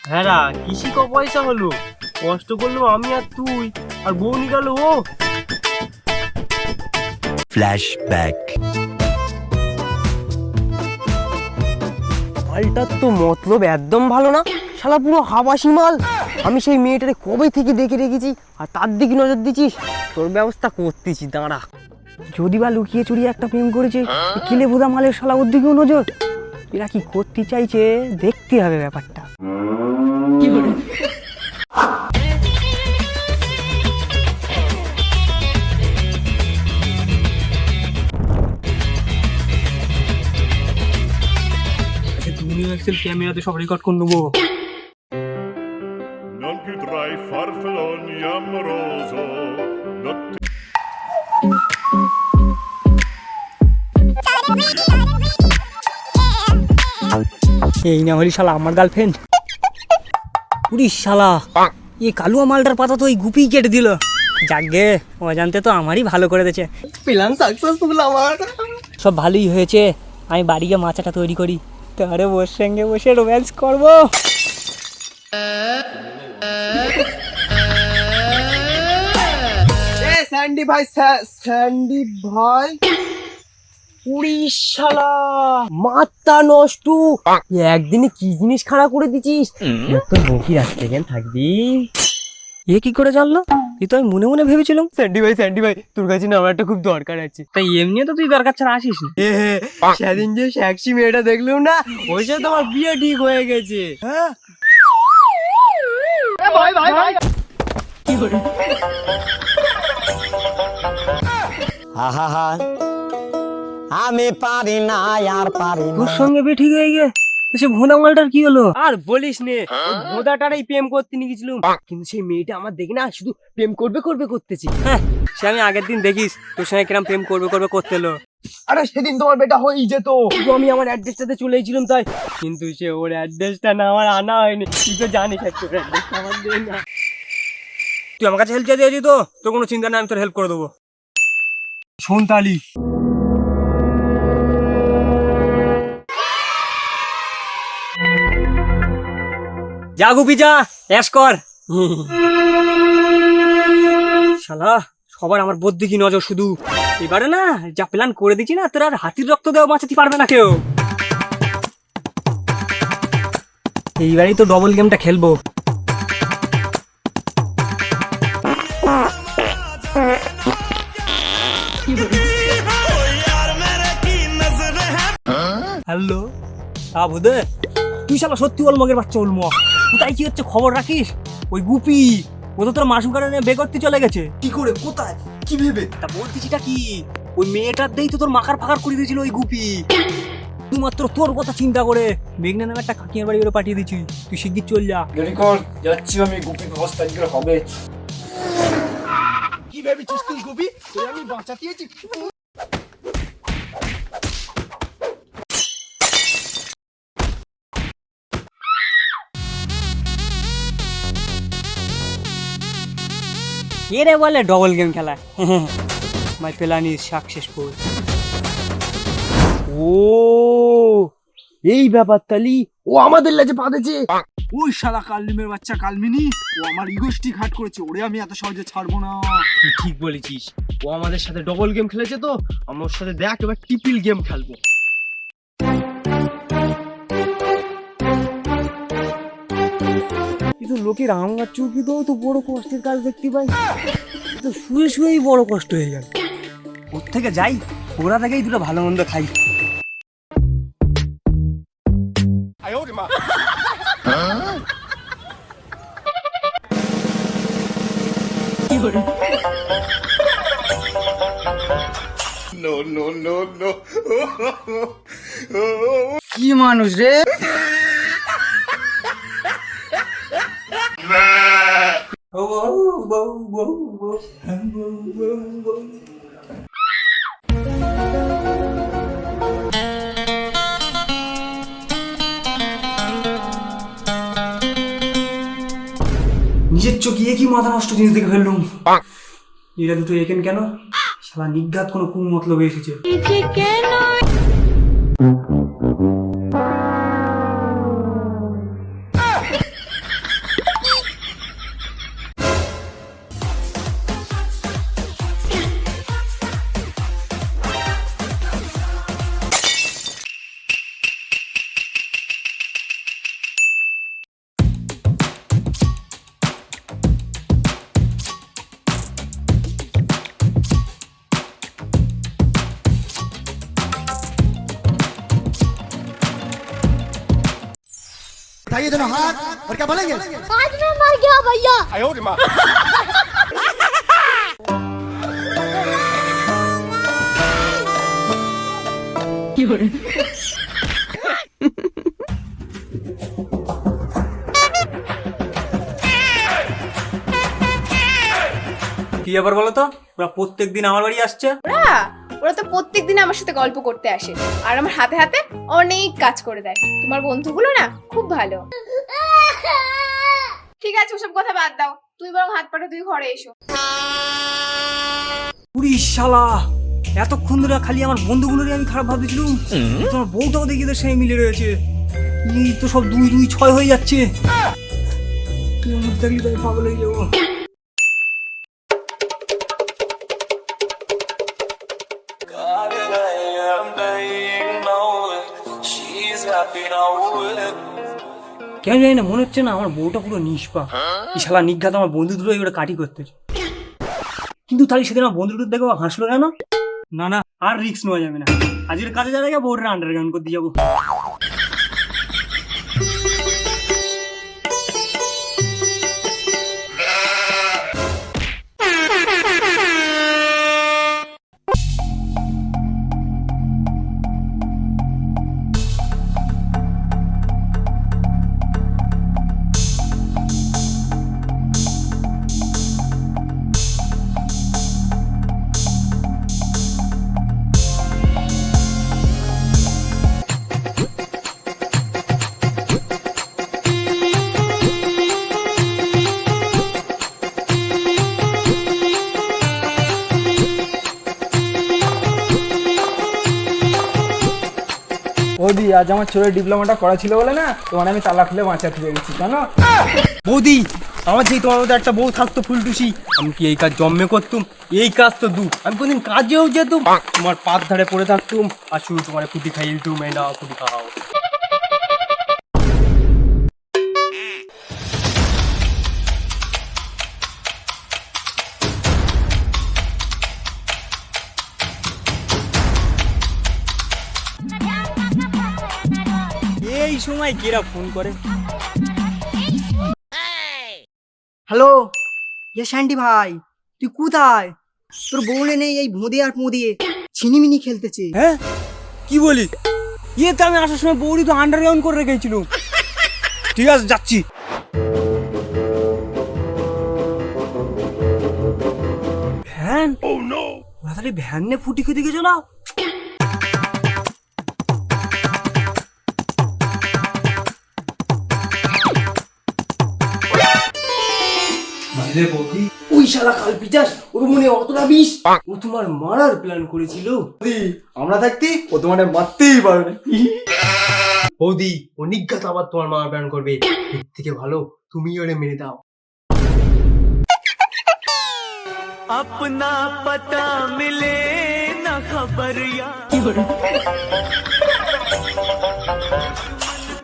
হ্যাঁ রা, কিসি ক পয়সা হলো? কষ্ট করলো আমি আর তুই, আর বউ নি গেল ও। ফ্ল্যাশব্যাক। মালটার তো মতলব একদম ভালো না, শালা পুরো হাবাসি মাল। আমি সেই মেয়েটারে কবে থেকে দেখে রেখেছি, আর তার দিকে নজর দিচ্ছিস? তোর ব্যবস্থা করতেছি, দাঁড়া। যদি বা লুকিয়ে চুরিয়ে একটা প্রেম করেছে, কিলে বোধা মালের শালা ওর দিকেও নজর। এরা কি করতে চাইছে দেখতে হবে ব্যাপারটা। তুমি এক্সেল ক্যামেরাতে সব রেকর্ড করে নেবো। Non più tra i farfalloni amoroso, notte এই না হলি শালা আমার গার্লফ্রেন্ড। পুরি শালা, এই কালুয়া মালটার পাতা তো ওই গুপি কেটে দিল। যাকগে, অজান্তে তো আমারই ভালো করে দিয়েছে। প্ল্যান সাকসেসফুল আমার। সব ভালোই হয়েছে, আমি বাড়ি গিয়ে মাচাটা তৈরি করি, তারে ওর সঙ্গে বসে রোম্যান্স করবো। স্যান্ডি ভাই, স্যান্ডি ভাই, পুরিশ শালা মাথা নষ্ট। একদিনে কি জিনিস খাড়া করে দিছিস? তোর বকি রাখতে কেন থাকবি? এ কি করে জানলো? তুই তো আমি মনে মনে ভেবেছিলাম। স্যান্ডি ভাই, তোর কাছে না আমার একটা খুব দরকার আছে। তাই এমনিও তো তুই দরকার ছাড়া আসিস না। সেদিন যে স্যাক্সি মেয়েটা দেখলাম না, ওই সাথে আমার বিয়ে ঠিক হয়ে গেছে। হ্যাঁ, আমি পারি না, আর পারি না। তোর সঙ্গে বিয়ে ঠিক হয়ে গে, সে ভোঁদা মালটার কি হলো? আর বলিস নে, ভোঁদাটারই প্রেম করতে নিয়ে গেছিলাম, কিন্তু সেই মেয়েটা আমার দেখি না শুধু প্রেম করবে করতেছি। হ্যাঁ, সে আমি আগের দিন দেখিস তোর সঙ্গে কিরম প্রেম করবে করতে এলো। আরে সেদিন তোমার বেটা হয়েই যেত, আমি আমার অ্যাড্রেসটাতে চলে এসেছিলাম তাই, কিন্তু সে ওর অ্যাড্রেসটা না আমার আনা হয়নি। তুই তো জানিস তোর অ্যাড্রেসটা আমার দে না। তুই আমার কাছে হেল্প চাইছি তো, তোর কোনো চিন্তা নেই, আমি তোর হেল্প করে দেবো। শোন তালি, যা গুপি যা, অ্যাশ কর। শালা সবার আমার বদ্যি কি নজর শুধু। এবারে না যা প্ল্যান করে দিচ্ছি না, তোর আর হাতির রক্ত দেওয়া বাঁচাতে পারবে না কেউ। এইবারই তো ডবল গেমটা খেলবো। হ্যালো, বুধে তুই শালা সত্যি অলমগের বাচ্চা ওলম, কোথায় কি হচ্ছে খবর রাখিস? ওই গুপি ও তো তোর মাসুম কারণে বেগরতে চলে গেছে। কি করে, কোথায়, কি ভেবে? তা বলতেছিটা কি, ওই মেয়েটার দেই তো তোর মাকার ফাকার করে দিয়েছিল ওই গুপি। তুই মাত্র তোর কথা চিন্তা করে মেঘনা নামে একটা কাকিয়ার বাড়ি করে পাঠিয়ে দিচ্ছি, তুই শিগগির চল যা। দেরি কর, যাচ্ছি আমি। গুপির ব্যবস্থা কি করে হবে? কি ভেবেছিস তুই গুপি? তোর আমি বাঁচাতেছি। এরে বলে ডবল গেম খেলা। My plan is successful. ও এই ব্যাপার তালি, ও আমাদের লাজে পাতেছে। ওই শালা কালমিমের বাচ্চা কালমিনি, ও আমার ইগোস্টি ঘাট করেছে, ওরে আমি এত সহজে ছাড়বো না। তুই ঠিক বলেছিস, ও আমাদের সাথে ডবল গেম খেলেছে তো, আমার সাথে দেখ এবার ট্রিপল গেম খেলবো। কিন্তু লোকের আঙ্গার চুকি তো বড় কষ্টের কাজ দেখতে পাই, তো শুয়ে শুয়েই বড় কষ্ট হয়ে যাবে। ওর থেকে যাই, ওরা থেকেই দুটো ভালো মন্দ খাই। কি মানুষ রে? নিজের চোখে কি মাথা নষ্ট জিনিস দেখে ফেললুম। এরা দুটো এখান কেন? শালা নিঘাত কোনো কুমতলব এসেছে। उठाइए दोनों हाथ और क्या बोलेंगे? आज मैं मर गया भैया। কি ব্যাপার বলো তো, ওরা প্রত্যেকদিন আমার বাড়ি আসছে। ওরা তো প্রত্যেকদিন আমার সাথে গল্প করতে আসে আর আমার হাতে হাতে অনেক কাজ করে দেয়। তোমার বন্ধুগুলো না খুব ভালো। ঠিক আছে, ওসব কথা বাদ দাও, তুই বরং হাত পাটা তুই ঘরে এসো। পুরি শালা, এতক্ষণ ধরে খালি আমার বন্ধুগুলোরই আমি খারাপ ভাবছিলাম, তোমার বউটাও দেখি তোর সঙ্গে মিলে রয়েছে। এই তো সব 2 2 6 হয়ে যাচ্ছে। তুই আমার দেখলি তো আমি পাগল হয়ে যাবো। কেন জানি না, মনে হচ্ছে না আমার বউটা পুরো নিষ্পা। এই শালা নিঘাত আমার বন্ধু দুটো এগুলো কাটি করতেছে। কিন্তু তাহলে সেদিন আমার বন্ধু দুটো দেখো হাসলো কেন? না না, আর রিস্ক নেওয়া যাবে না। আজকের কাজে যাবে, বউটা আন্ডারগ্রাউন্ড করতে যাবো। বৌদি, আজ আমার ছোটের ডিপ্লোমাটা করা ছিল বলে না, তোমার আমি তালা খুলে বাঁচাতে পেরেছি, জানো? বৌদি, আমার যেই তোমার মধ্যে একটা বউ থাকতো ফুলটুসি, আমি কি এই কাজ জন্মে করতুম? এই কাজ তো আমি কোনদিন কাজেও যেতুম, তোমার পাত ধারে পড়ে থাকতুম আর শুধু তোমার ফুটি খাইয়ে দিতুম, এই না ফুটি খাও। এই সময় কেরা ফোন করে? হ্যালো, ইয়ে স্যান্ডি ভাই, তুই কোথায়? তোর বউলে নেই এই ভোঁদে আর পোঁদে ছিনিমিনি খেলতেছে। হ্যাঁ, কি বলি? ইয়ে তো আমি আসার সময় বৌড়ি তো আন্ডারগ্রাউন্ড করে রেখেছিল। ঠিক আছে, যাচ্ছি। ভ্যান? তাহলে ভ্যান নিয়ে ফুটি খেতে গেছো না? ওই শালা কাল পিটাস, ওর মনে অতটা বিষ, ও তোমার মারার প্ল্যান করেছিল। আমরা থাকতে ও তোমার মারতেই পারবে। বৌদি, ও নিজ্ঞাত আবার তোমার মারার প্ল্যান করবে। এর থেকে ভালো তুমি ওরে মেরে দাও। अपना पता मिले न खबरिया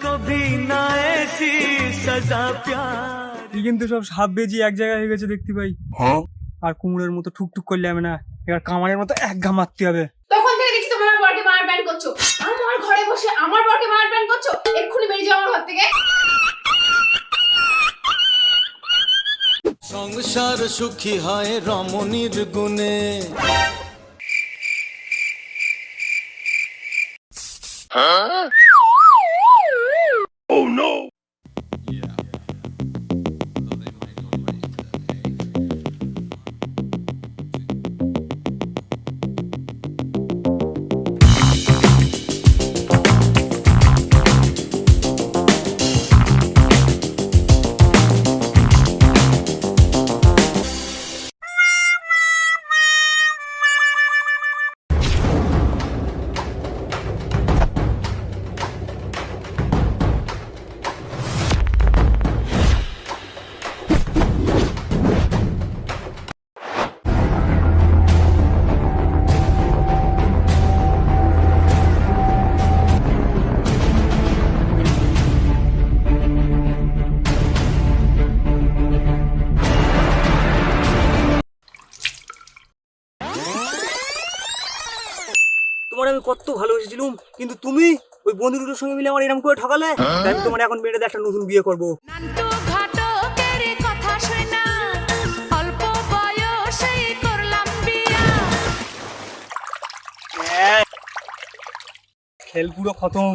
कभी ना ऐसी सजा प्यार। কিন্তু সব সাপ বেজি এক জায়গায় হয়ে গেছে দেখতে পাই। আর কুমড়োর মতো ঠুকঠুক করলে হবে না, এবার কামারের মতো এক ঘা মারতে হবে। তখন থেকে দেখছি তোমার আমার বরকে মারার প্ল্যান করছো। আমার ঘরে বসে আমার বরকে মারার প্ল্যান করছো। এক্ষুনি বেরিয়ে যাও আমার ঘর থেকে। সংসার সুখী হয় রমণীর গুণে। তোমার আমি কত ভালোবেসেছিলাম, কিন্তু তুমি ওই বন্ধু দুটোর সঙ্গে মিলে আমার এরকম করে ঠকালে, তাই আমি তোমার এখন মেয়েটা একটা নতুন বিয়ে করবো। নান্টু ঘটকের কথা শোনা অল্প বয়সেই করলাম বিয়া। খেল পুরো খতম।